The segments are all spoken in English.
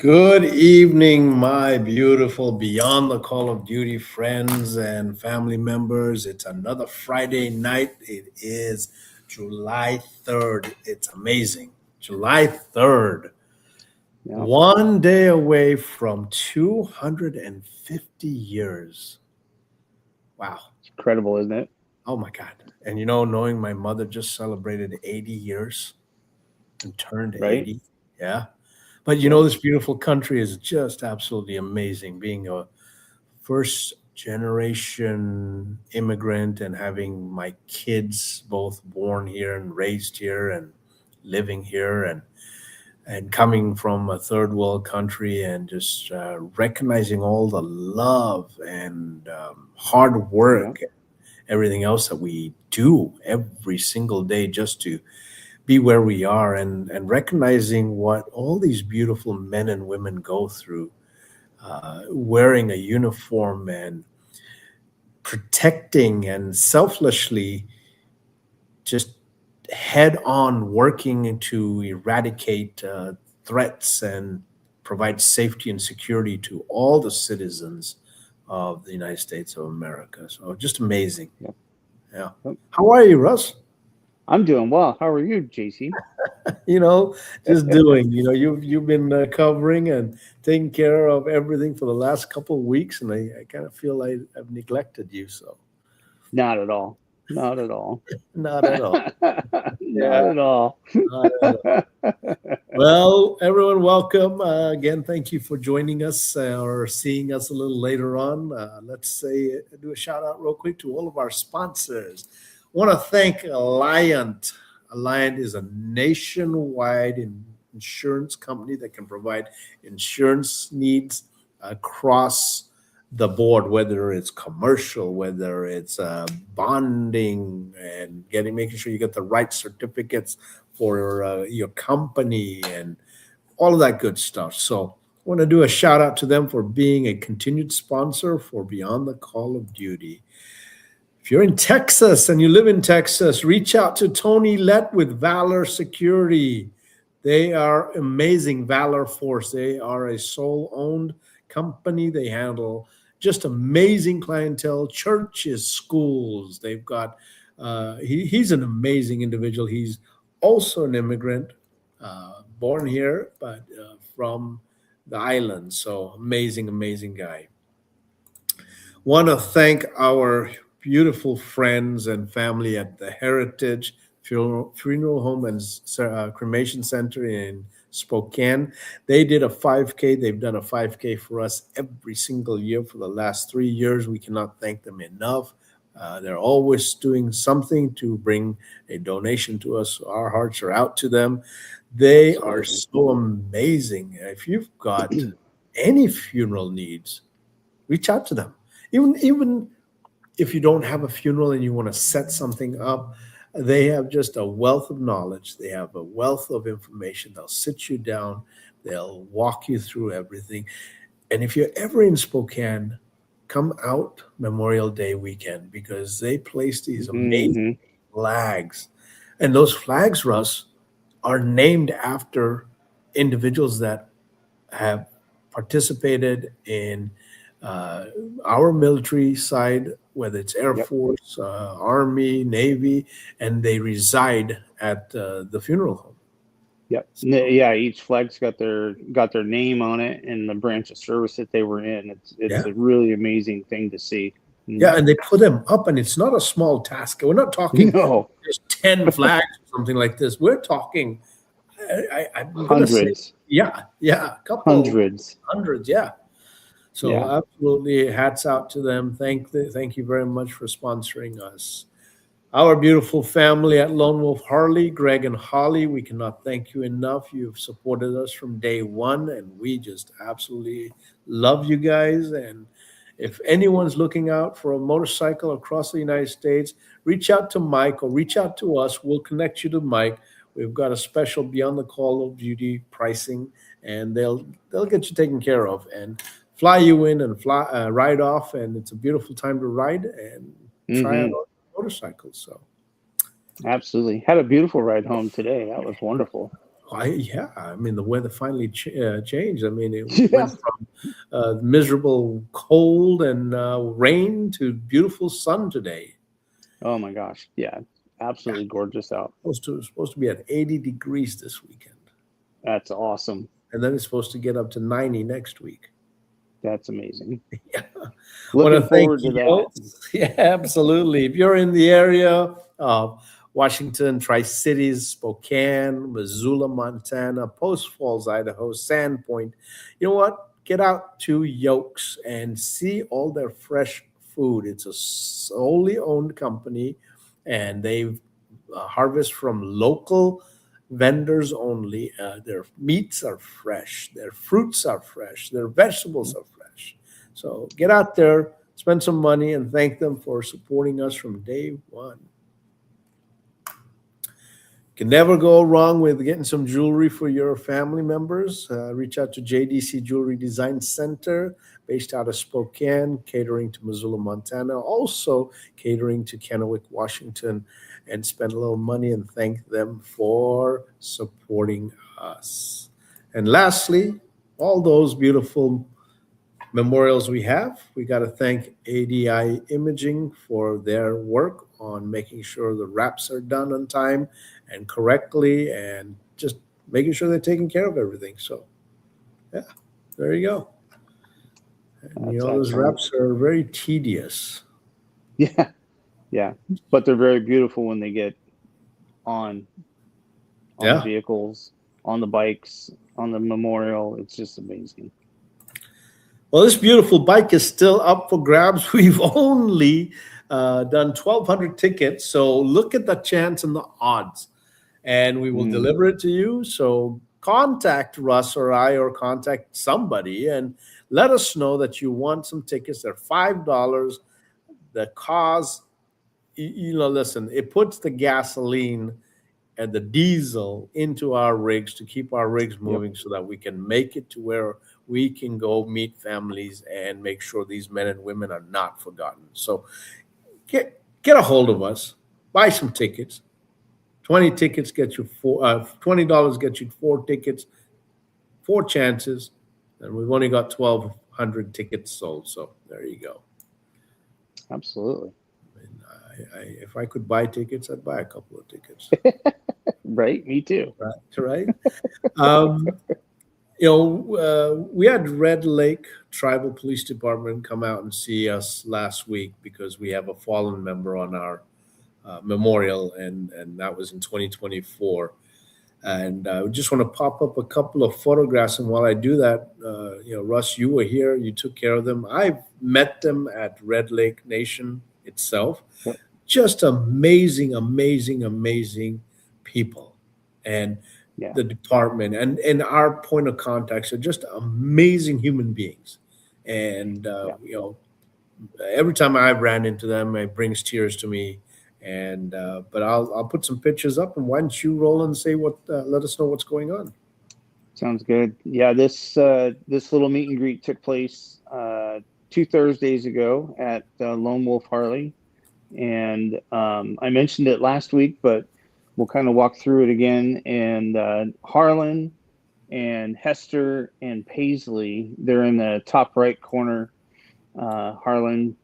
Good evening, my beautiful Beyond the Call of Duty friends and family members. It's another Friday night. It is July 3rd. It's amazing. July 3rd. Yeah, One day away from 250 years. Wow. it's incredible, isn't it? Oh my God. And knowing my mother just celebrated 80 years and turned Right? 80. Yeah. But Yep. this beautiful country is just absolutely amazing. Being a first generation immigrant and having my kids both born here and raised here and living here and coming from a third world country and just recognizing all the love and hard Yeah. work and everything else that we do every single day just to be where we are and recognizing what all these beautiful men and women go through wearing a uniform and protecting and selflessly just head on working to eradicate threats and provide safety and security to all the citizens of the United States of America. So just amazing. Yep. Yeah. Yep. How are you, Russ? I'm doing well. How are you, JC? you know, just doing. You've been covering and taking care of everything for the last couple of weeks, and I kind of feel I've neglected you. So Not at all. Not at all. not at all. Not Yeah, at all. not at all. Well, everyone, welcome again. Thank you for joining us or seeing us a little later on. Let's say do a shout out real quick to all of our sponsors. Want to thank Alliant. Alliant is a nationwide insurance company that can provide insurance needs across the board, whether it's commercial, whether it's bonding and making sure you get the right certificates for your company and all of that good stuff. So I want to do a shout out to them for being a continued sponsor for Beyond the Call of Duty. If you're in Texas and you live in Texas, reach out to Tony Lett with Valor Security. They are amazing. Valor Force. They are a sole owned company. They handle just amazing clientele, churches, schools. They've got, he's an amazing individual. He's also an immigrant, born here, but from the island. So amazing, amazing guy. Want to thank our beautiful friends and family at the Heritage Funeral Home and Cremation Center in Spokane. They did a 5K. They've done a 5K for us every single year for the last 3 years. We cannot thank them enough. They're always doing something to bring a donation to us. Our hearts are out to them. They are Absolutely. so amazing. If you've got any funeral needs, reach out to them. Even if you don't have a funeral and you want to set something up, they have just a wealth of knowledge. They have a wealth of information. They'll sit you down. They'll walk you through everything. And if you're ever in Spokane, come out Memorial Day weekend because they place these amazing Hmm. flags. And those flags, Russ, are named after individuals that have participated in uh, our military side, whether it's Air Yep. Force, Army, Navy, and they reside at the funeral home. Yep. So, Yeah, each flag's got their name on it and the branch of service that they were in. It's yeah. a really amazing thing to see. Yeah, and they put them up, and it's not a small task. We're not talking No, just 10 flags or something like this. We're talking, I'm going to say, hundreds, yeah, a couple hundreds. hundreds, yeah. So Yeah. absolutely, hats out to them. Thank you very much for sponsoring us. Our beautiful family at Lone Wolf Harley, Greg and Holly, we cannot thank you enough. You've supported us from day one, and we just absolutely love you guys. And if anyone's looking out for a motorcycle across the United States, reach out to Mike or reach out to us. We'll connect you to Mike. We've got a special Beyond the Call of Duty pricing, and they'll get you taken care of and fly you in and fly ride off. And it's a beautiful time to ride and try out Hmm. motorcycles. So Absolutely. Had a beautiful ride home today. That was wonderful. Yeah, I mean, the weather finally changed. I mean, it Yeah. went from miserable cold and rain to beautiful sun today. Oh my gosh. Yeah. Yeah, Absolutely gorgeous out. supposed to be at 80 degrees this weekend, That's awesome. and then it's supposed to get up to 90 next week. That's amazing. Yeah. Want Looking to thank forward to that. you. Yeah, absolutely. If you're in the area of Washington, Tri-Cities, Spokane, Missoula, Montana, Post Falls, Idaho, Sandpoint, you know what? Get out to Yolks and see all their fresh food. It's a solely owned company, and they harvest from local vendors only. Their meats are fresh, their fruits are fresh, their vegetables are fresh. So get out there, spend some money, and thank them for supporting us from day one. Can never go wrong with getting some jewelry for your family members. Reach out to JDC Jewelry Design Center, based out of Spokane, catering to Missoula, Montana, also catering to Kennewick, Washington, and spend a little money and thank them for supporting us. And lastly, all those beautiful memorials we got to thank ADI Imaging for their work on making sure the wraps are done on time and correctly, and just making sure they're taking care of everything. So, yeah, there you go. And That's those excellent. wraps are very tedious. Yeah. Yeah. But they're very beautiful when they get on Yeah. the vehicles, on the bikes, on the memorial. It's just amazing. Well, this beautiful bike is still up for grabs. We've only done 1,200 tickets, so look at the chance and the odds, and we will deliver it to you. So contact Russ or I, or contact somebody, and let us know that you want some tickets. They're $5. The cause, listen, it puts the gasoline and the diesel into our rigs to keep our rigs moving, so that we can make it to where we can go meet families and make sure these men and women are not forgotten. So get a hold of us, buy some tickets. 20 tickets get you $20 get you 4 tickets, 4 chances, and we've only got 1,200 tickets sold. So there you go. Absolutely. If I could buy tickets, I'd buy a couple of tickets. Right? Me too. Right. We had Red Lake Tribal Police Department come out and see us last week because we have a fallen member on our memorial, and that was in 2024. And I just want to pop up a couple of photographs. And while I do that, Russ, you were here, you took care of them. I've met them at Red Lake Nation itself. Yep. Just amazing, amazing, amazing people. And the department and our point of contacts are just amazing human beings. And, every time I ran into them, it brings tears to me. And but I'll put some pictures up, and why don't you roll and say let us know what's going on. Sounds good. Yeah, this little meet and greet took place 2 Thursdays ago at Lone Wolf Harley, and I mentioned it last week, but we'll kind of walk through it again. And Harlan and Hester and Paisley, they're in the top right corner. Harlan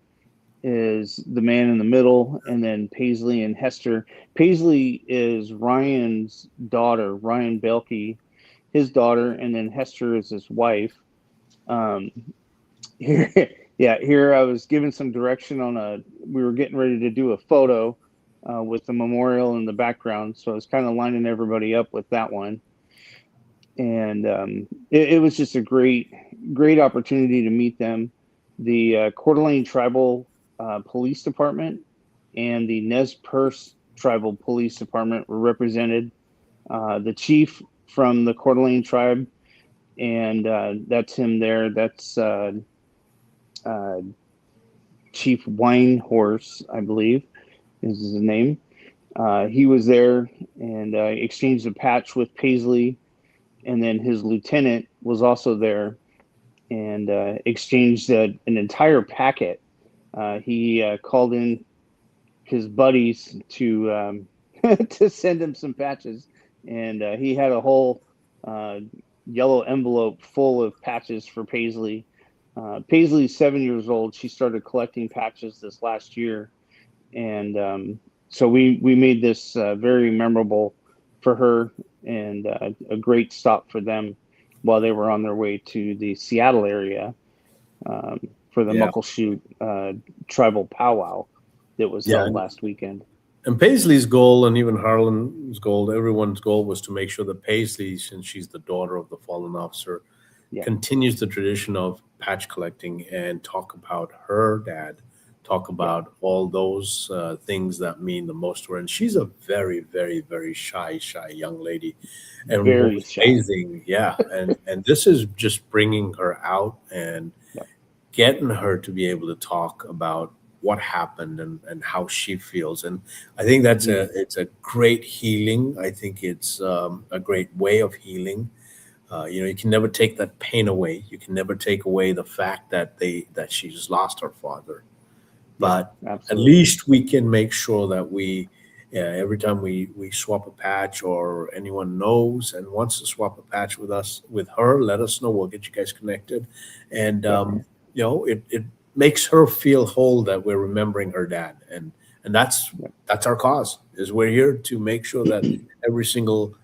is the man in the middle, and then Paisley and Hester. Paisley is Ryan's daughter, Ryan Belke, his daughter, and then Hester is his wife. Here I was given some direction on we were getting ready to do a photo with the memorial in the background, so I was kind of lining everybody up with that one. And it was just a great opportunity to meet them. The Coeur d'Alene Tribal Police Department and the Nez Perce Tribal Police Department were represented. The chief from the Coeur d'Alene tribe, and that's him there. That's Chief Winehorse, I believe, is his name. He was there and exchanged a patch with Paisley, and then his lieutenant was also there and exchanged an entire packet. He called in his buddies to to send him some patches and he had a whole yellow envelope full of patches for Paisley. Paisley's 7 years old. She started collecting patches this last year, and so we made this very memorable for her, and a great stop for them while they were on their way to the Seattle area for the Muckleshoot tribal powwow that was held last weekend. And Paisley's goal, and even Harlan's goal, everyone's goal, was to make sure that Paisley, since she's the daughter of the fallen officer, continues the tradition of patch collecting and talk about her dad, talk about all those things that mean the most to her. And she's a very, very, very shy young lady. And very shy. Amazing. Yeah. And this is just bringing her out and getting her to be able to talk about what happened and how she feels. And I think it's a great healing. I think it's a great way of healing. You can never take that pain away. You can never take away the fact that she just lost her father. But at least we can make sure that we, every time we swap a patch, or anyone knows and wants to swap a patch with her, let us know. We'll get you guys connected. And, it makes her feel whole that we're remembering her dad. And that's our cause, is we're here to make sure that every single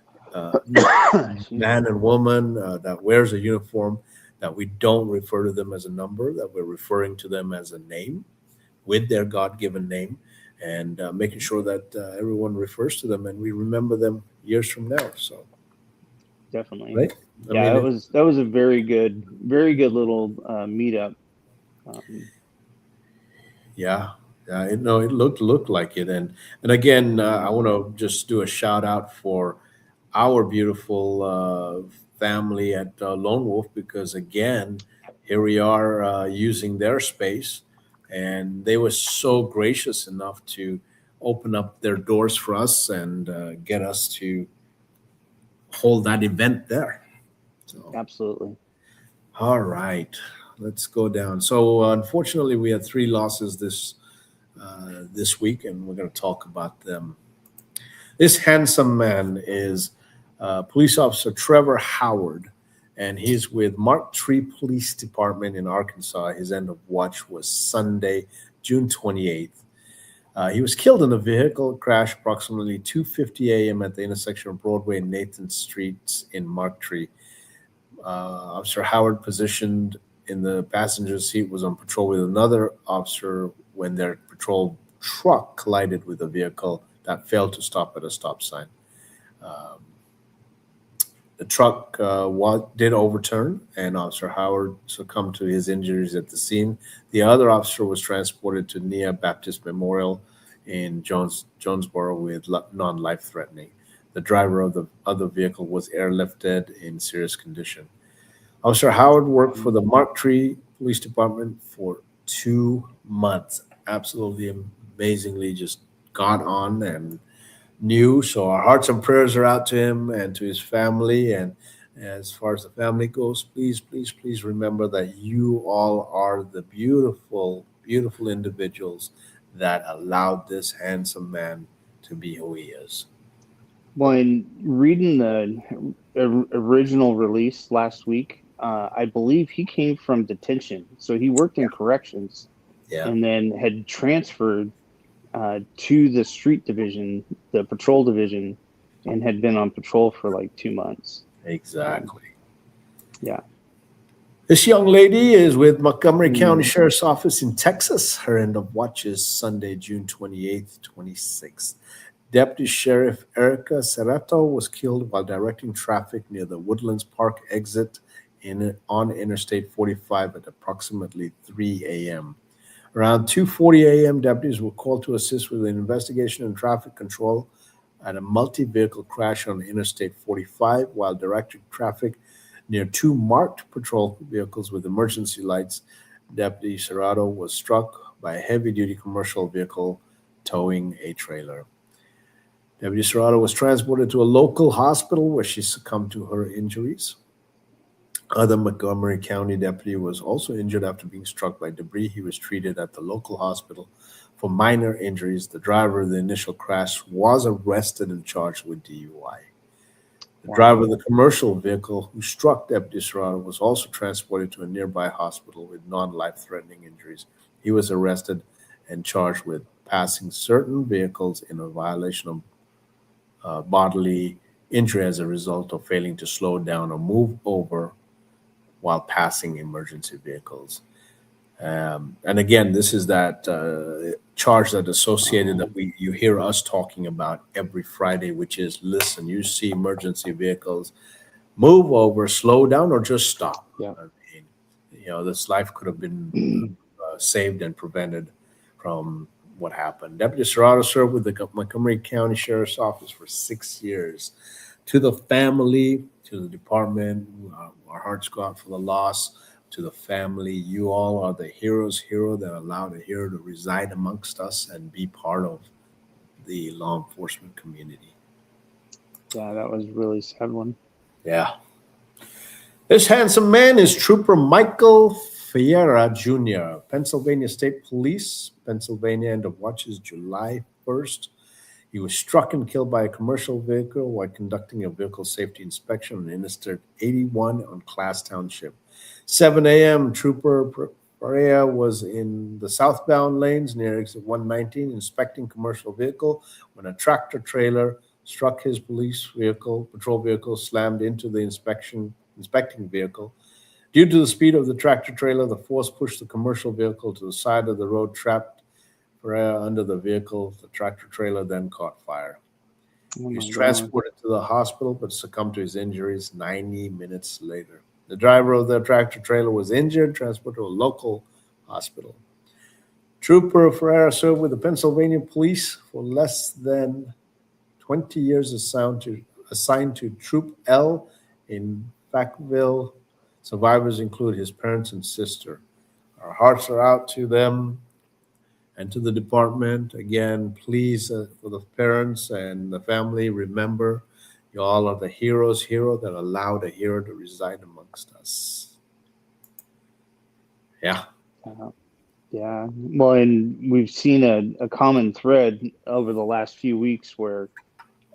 man and woman that wears a uniform, that we don't refer to them as a number, that we're referring to them as a name, with their God-given name, and making sure that everyone refers to them and we remember them years from now. So definitely, right? That was a very good little meetup. It looked like it. And again, I want to just do a shout out for our beautiful family at Lone Wolf, because again, here we are using their space. And they were so gracious enough to open up their doors for us and get us to hold that event there. So, absolutely. All right, let's go down. So unfortunately, we had 3 losses this week, and we're going to talk about them. This handsome man is Police Officer Trevor Howard, and he's with Mark Tree Police Department in Arkansas. His end of watch was Sunday, June 28th. He was killed in a vehicle crash approximately 2:50 a.m. at the intersection of Broadway and Nathan Streets in Mark Tree. Officer Howard, positioned in the passenger seat, was on patrol with another officer when their patrol truck collided with a vehicle that failed to stop at a stop sign. The truck did overturn, and Officer Howard succumbed to his injuries at the scene. The other officer was transported to Nia Baptist Memorial in Jonesboro with non-life-threatening. The driver of the other vehicle was airlifted in serious condition. Officer Howard worked for the Mark Tree Police Department for 2 months. Absolutely amazingly just got on and knew. So our hearts and prayers are out to him and to his family. And as far as the family goes, please, please, please remember that you all are the beautiful, beautiful individuals that allowed this handsome man to be who he is. Well, in reading the original release last week, I believe he came from detention. So he worked in corrections and then had transferred to the street division, the patrol division, and had been on patrol for like 2 months. Exactly. This young lady is with Montgomery County Sheriff's Office in Texas. Her end of watch is Sunday, June 28th, 26th. Deputy Sheriff Erica Serrato was killed while directing traffic near the Woodlands Park exit on Interstate 45 at approximately 3 a.m. Around 2:40 a.m., deputies were called to assist with an investigation and traffic control at a multi-vehicle crash on Interstate 45 while directing traffic near 2 marked patrol vehicles with emergency lights. Deputy Serrato was struck by a heavy-duty commercial vehicle towing a trailer. Deputy Serrato was transported to a local hospital where she succumbed to her injuries. Other Montgomery County deputy was also injured after being struck by debris. He was treated at the local hospital for minor injuries. The driver of the initial crash was arrested and charged with DUI. The Wow. driver of the commercial vehicle who struck Deputy Serrato was also transported to a nearby hospital with non-life-threatening injuries. He was arrested and charged with passing certain vehicles in a violation of bodily injury as a result of failing to slow down or move over while passing emergency vehicles. And again, this is that charge that associated that you hear us talking about every Friday, which is, listen, you see emergency vehicles, move over, slow down, or just stop. Yeah. I mean, this life could have been saved and prevented from what happened. Deputy Serrato served with the Montgomery County Sheriff's Office for 6 years. To the family, to the department, our hearts go out for the loss. To the family, you all are the hero that allowed a hero to reside amongst us and be part of the law enforcement community. Yeah, that was a really sad one. Yeah. This handsome man is Trooper Michael Fiera Jr., Pennsylvania State Police, Pennsylvania, end of watches July 1st. He was struck and killed by a commercial vehicle while conducting a vehicle safety inspection on Interstate 81 on Class Township. 7 a.m., Trooper Perea was in the southbound lanes near exit 119 inspecting commercial vehicle when a tractor trailer struck his patrol vehicle, slammed into the inspecting vehicle. Due to the speed of the tractor trailer, the force pushed the commercial vehicle to the side of the road, trapped Perea under the vehicle. The tractor trailer then caught fire. He was transported to the hospital but succumbed to his injuries 90 minutes later. The driver of the tractor trailer was injured, transported to a local hospital. Trooper Ferreira served with the Pennsylvania Police for less than 20 years, assigned to Troop L in Fayetteville. Survivors include his parents and sister. Our hearts are out to them and to the department. Again, please, for the parents and the family, remember, you all are the hero that allowed a hero to reside amongst us. Yeah. Yeah. Well, and we've seen a common thread over the last few weeks where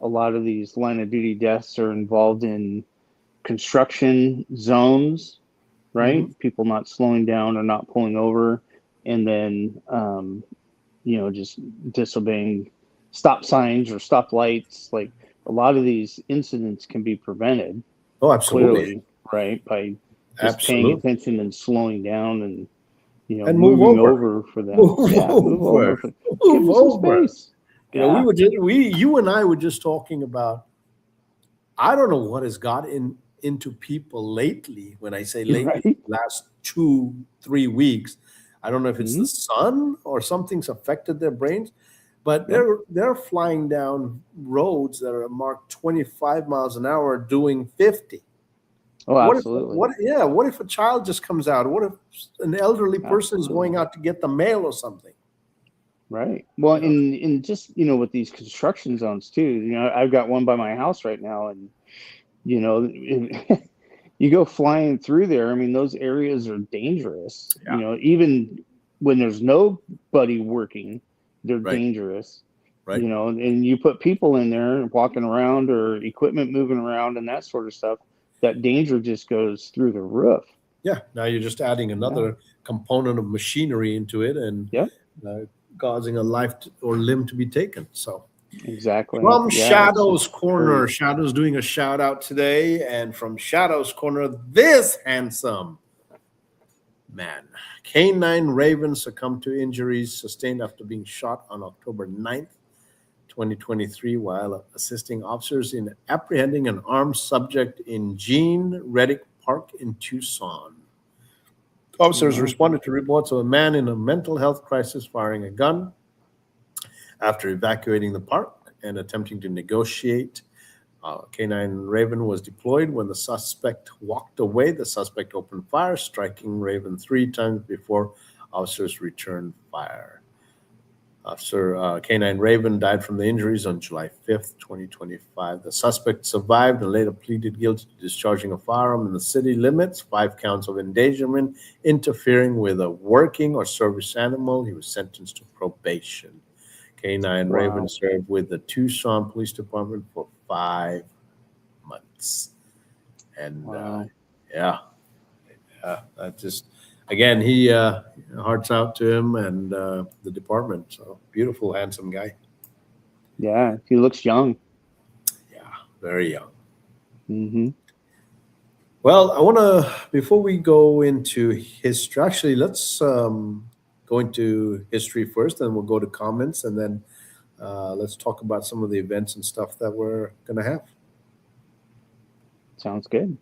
a lot of these line of duty deaths are involved in construction zones, right? Mm-hmm. People not slowing down or not pulling over, and then, just disobeying stop signs or stop lights. Like, a lot of these incidents can be prevented. Oh, absolutely. Clearly, right? By just paying attention and slowing down and, and moving over for them. Move over. Give some space. Yeah. You and I were just talking about, I don't know what has got into people lately. When I say lately, right? Last 2-3 weeks, I don't know if it's the sun or something's affected their brains, but they're flying down roads that are marked 25 miles an hour doing 50. Oh, absolutely. What if a child just comes out? What if an elderly person is going out to get the mail or something? Right. Well, in just, with these construction zones too, I've got one by my house right now, and, you go flying through there. I mean, those areas are dangerous. Yeah. Even when there's nobody working, they're dangerous. Right. And you put people in there walking around or equipment moving around and that sort of stuff, that danger just goes through the roof. Yeah. Now you're just adding another component of machinery into it and causing a life or limb to be taken. So exactly. From Shadow's Corner, Shadow's doing a shout out today. And from Shadow's Corner, this handsome man, K9 Raven, succumbed to injuries sustained after being shot on October 9th, 2023, while assisting officers in apprehending an armed subject in Jean Reddick Park in Tucson. Officers responded to reports of a man in a mental health crisis firing a gun. After evacuating the park and attempting to negotiate, K9 Raven was deployed. When the suspect walked away, the suspect opened fire, striking Raven 3 times before officers returned fire. Officer K9 Raven died from the injuries on July 5th, 2025. The suspect survived and later pleaded guilty to discharging a firearm in the city limits, 5 counts of endangerment, interfering with a working or service animal. He was sentenced to probation. K9 Raven served with the Tucson Police Department for 5 months. And Wow. that just, again, he hearts out to him and the department. So beautiful, handsome guy. Yeah, he looks young. Yeah, very young. Mm-hmm. Well, I want to, before we go into history, actually, let's go into history first, and we'll go to comments, and then let's talk about some of the events and stuff that we're going to have. Sounds good.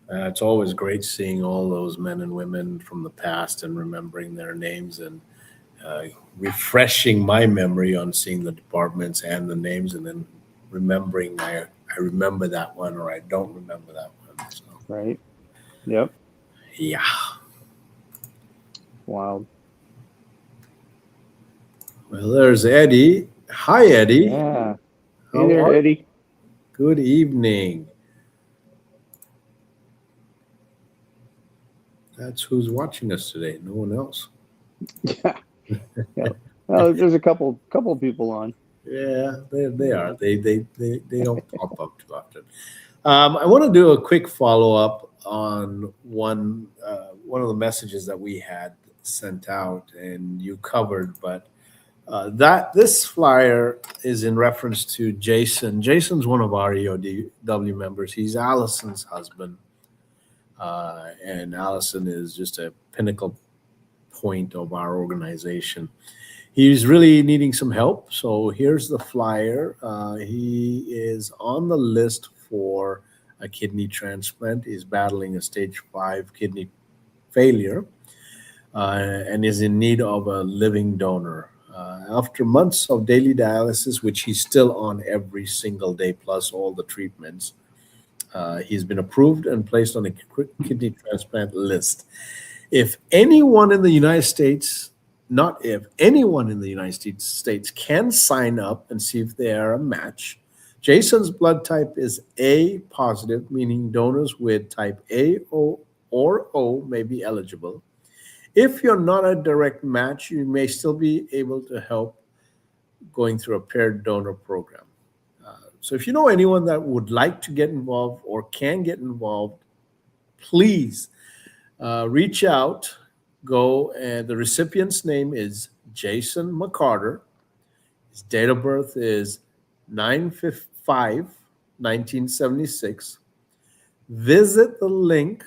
It's always great seeing all those men and women from the past and remembering their names and refreshing my memory on seeing the departments and the names, and then remembering I remember that one or I don't remember that one. So, Right. Yep. yeah. Wow. Well, there's Eddie. Hi, Eddie. Yeah. Hey How there, are you? Eddie. Good evening. That's who's watching us today. No one else. Yeah. Yeah. Well, there's a couple people on. Yeah, they are. They don't pop up too often. I want to do a quick follow up on one of the messages that we had sent out and you covered, but that this flyer is in reference to Jason. Jason's one of our EOW members. He's Allison's husband, and Allison is just a pinnacle point of our organization. He's really needing some help. So here's the flyer. He is on the list for a kidney transplant. He's battling a stage 5 kidney failure and is in need of a living donor. After months of daily dialysis, which he's still on every single day, plus all the treatments, he's been approved and placed on a kidney transplant list. If anyone in the United States, not if, anyone in the United States can sign up and see if they are a match. Jason's blood type is A positive, meaning donors with type A or O may be eligible. If you're not a direct match, you may still be able to help going through a paired donor program. So if you know anyone that would like to get involved or can get involved, please reach out. Go, and the recipient's name is Jason McCarter. His date of birth is 9/5/1976. Visit the link,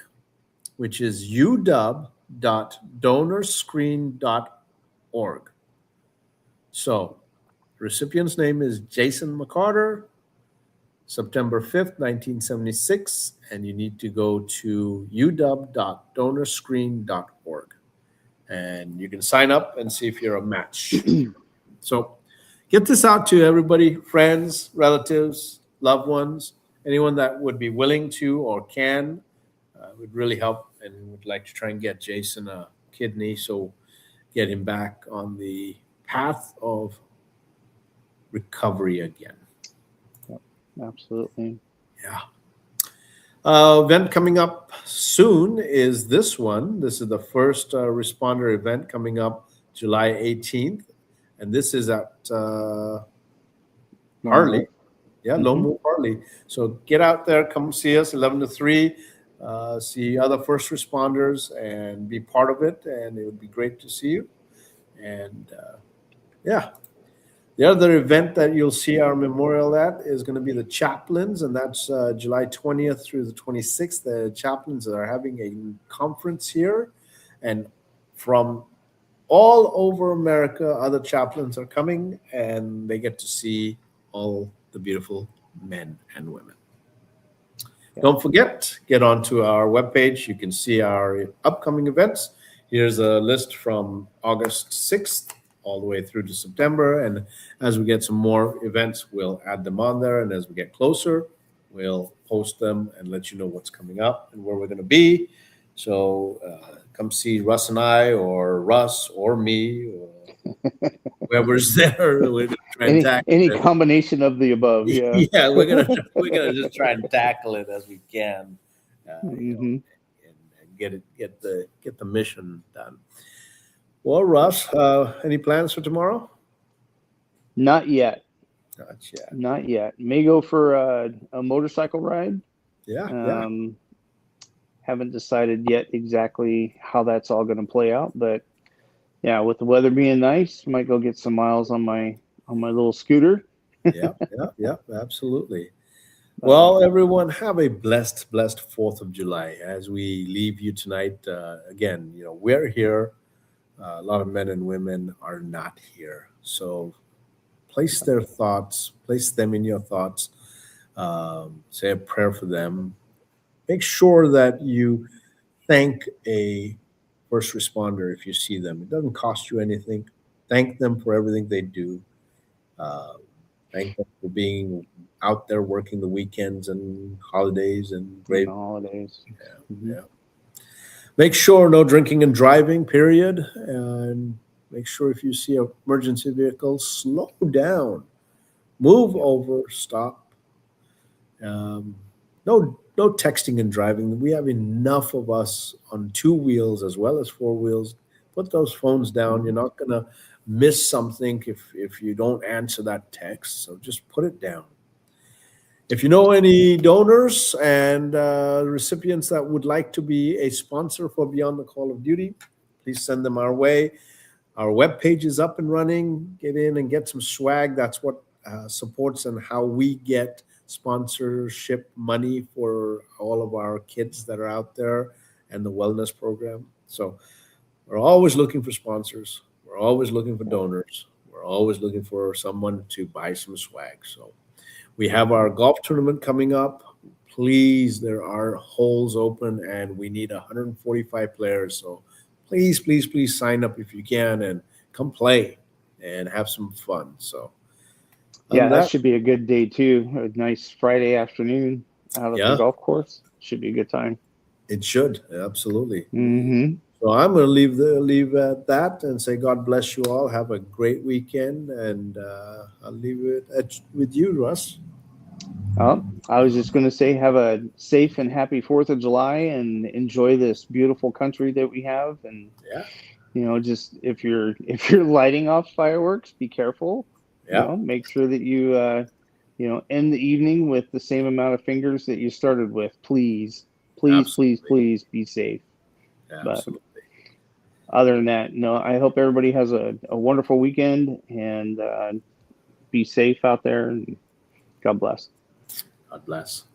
which is uw.donorscreen.org. So, recipient's name is Jason McCarter, September 5th, 1976, and you need to go to uw.donorscreen.org. And you can sign up and see if you're a match. So get this out to everybody, friends, relatives, loved ones, anyone that would be willing to or can, would really help, and would like to try and get Jason a kidney, so get him back on the path of recovery again. Absolutely. Yeah. Event coming up soon is this one. This is the first responder event coming up July 18th. And this is at Harley. Yeah, Lone Wolf Harley. So get out there, come see us 11 to 3, see other first responders and be part of it. And it would be great to see you. And yeah. The other event that you'll see our memorial at is going to be the Chaplains, and that's July 20th through the 26th. The Chaplains are having a conference here, and from all over America, other chaplains are coming, and they get to see all the beautiful men and women. Yeah. Don't forget, get onto our webpage. You can see our upcoming events. Here's a list from August 6th all the way through to September. And as we get some more events, we'll add them on there. And as we get closer, we'll post them and let you know what's coming up and where we're going to be. So come see Russ and I, or Russ or me, or whoever's there. We're gonna try and any combination of the above. Yeah. Yeah, we're gonna just try and tackle it as we can, you know, and get the mission done. Well, Russ, any plans for tomorrow? Not yet. Not yet. Not yet. May go for a motorcycle ride. Yeah. Haven't decided yet exactly how that's all going to play out, but yeah, with the weather being nice, might go get some miles on my little scooter. Yeah, absolutely. Well, everyone, have a blessed 4th of July as we leave you tonight. Again, you know, we're here. A lot of men and women are not here. So place them in your thoughts. Say a prayer for them. Make sure that you thank a first responder if you see them. It doesn't cost you anything. Thank them for everything they do. Thank them for being out there working the weekends and holidays and great holidays. Yeah. Make sure no drinking and driving, period. And make sure if you see an emergency vehicle, slow down, move over, stop. No texting and driving. We have enough of us on 2 wheels as well as 4 wheels. Put those phones down. You're not going to miss something if you don't answer that text. So just put it down. If you know any donors and recipients that would like to be a sponsor for Beyond the Call of Duty, please send them our way. Our webpage is up and running. Get in and get some swag. That's what supports and how we get sponsorship money for all of our kids that are out there and the wellness program. So we're always looking for sponsors. We're always looking for donors. We're always looking for someone to buy some swag. So we have our golf tournament coming up. Please, there are holes open and we need 145 players. So please sign up if you can and come play and have some fun. So yeah, that should be a good day too. A nice Friday afternoon out at the golf course. Should be a good time. It should, absolutely. Mm-hmm. So I'm going to leave at that and say God bless you all. Have a great weekend, and I'll leave it with you, Russ. I was just going to say have a safe and happy 4th of July and enjoy this beautiful country that we have. And you know, just if you're lighting off fireworks, be careful. Yeah. You know, make sure that you end the evening with the same amount of fingers that you started with. Please be safe. Absolutely. But other than that, no, I hope everybody has a wonderful weekend and be safe out there, and God bless. God bless.